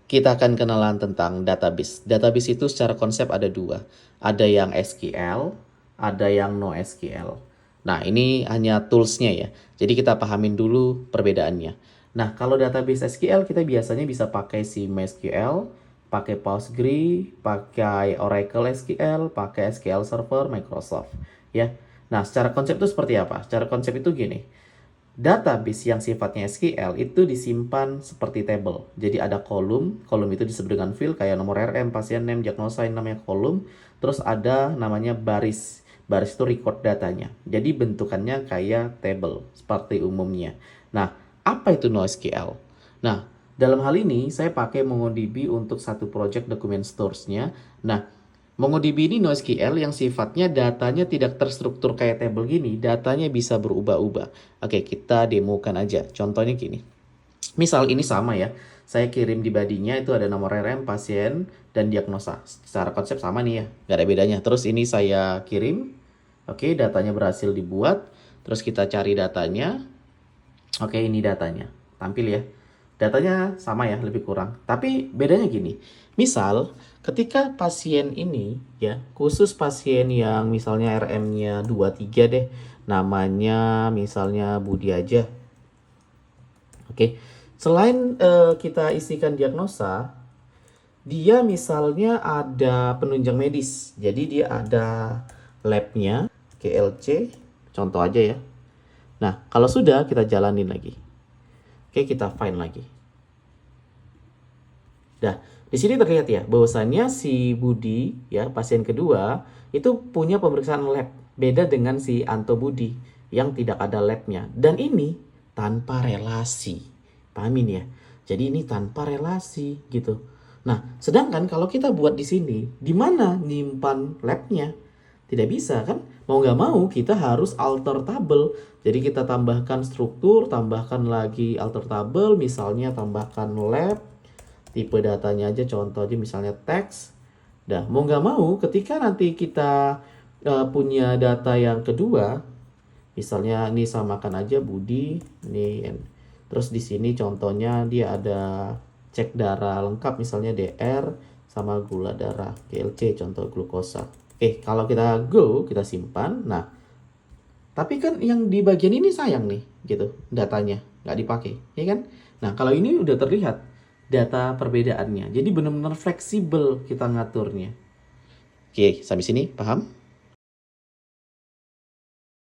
kita akan kenalan tentang database. Database itu secara konsep ada dua. Ada yang SQL, ada yang NoSQL. Nah, ini hanya toolsnya ya. Jadi kita pahamin dulu perbedaannya. Nah, kalau database SQL kita biasanya bisa pakai si MySQL, pakai Postgre, pakai Oracle SQL, pakai SQL Server Microsoft ya. Nah, secara konsep itu seperti apa? Secara konsep itu gini. Database yang sifatnya SQL itu disimpan seperti table. Jadi ada kolom, kolom itu disebut dengan field kayak nomor RM, pasien name, diagnosa, ini namanya kolom. Terus ada namanya baris. Baris itu record datanya. Jadi bentukannya kayak table seperti umumnya. Nah, apa itu NoSQL? Nah, dalam hal ini saya pakai MongoDB untuk satu project document stores-nya. Nah, MongoDB ini NoSQL yang sifatnya datanya tidak terstruktur kayak table gini, datanya bisa berubah-ubah. Oke, kita demokan aja. Contohnya gini. Misal ini sama ya, saya kirim di body-nya itu ada nomor RM, pasien, dan diagnosa. Secara konsep sama nih ya, nggak ada bedanya. Terus ini saya kirim, oke, datanya berhasil dibuat. Terus kita cari datanya, oke, ini datanya. Tampil ya. Datanya sama ya, lebih kurang. Tapi bedanya gini. Misal, ketika pasien ini ya, khusus pasien yang misalnya RM-nya 23 deh. Namanya misalnya Budi aja. Oke. Selain kita isikan diagnosa, dia misalnya ada penunjang medis. Jadi dia ada lab-nya, KLC, contoh aja ya. Nah, kalau sudah kita jalanin lagi. Oke, kita find lagi. Nah, di sini terlihat ya bahwasannya si Budi ya pasien kedua itu punya pemeriksaan lab beda dengan si Anto Budi yang tidak ada labnya dan ini tanpa relasi. Pahamin ya. Jadi ini tanpa relasi gitu. Nah, sedangkan kalau kita buat di sini, di mana nyimpan labnya? Tidak bisa kan? Mau nggak mau kita harus alter table. Jadi kita tambahkan struktur, tambahkan lagi alter table, misalnya tambahkan lab, tipe datanya aja contoh aja misalnya teks. Dah, mau nggak mau ketika nanti kita punya data yang kedua, misalnya ini samakan aja Budi, ini terus di sini contohnya dia ada cek darah lengkap misalnya DR sama gula darah GLC contoh glukosa. Kalau kita go, kita simpan. Nah, tapi kan yang di bagian ini sayang nih, gitu, datanya nggak dipakai, ya kan? Nah, kalau ini udah terlihat data perbedaannya. Jadi benar-benar fleksibel kita ngaturnya. Oke, sampai sini paham?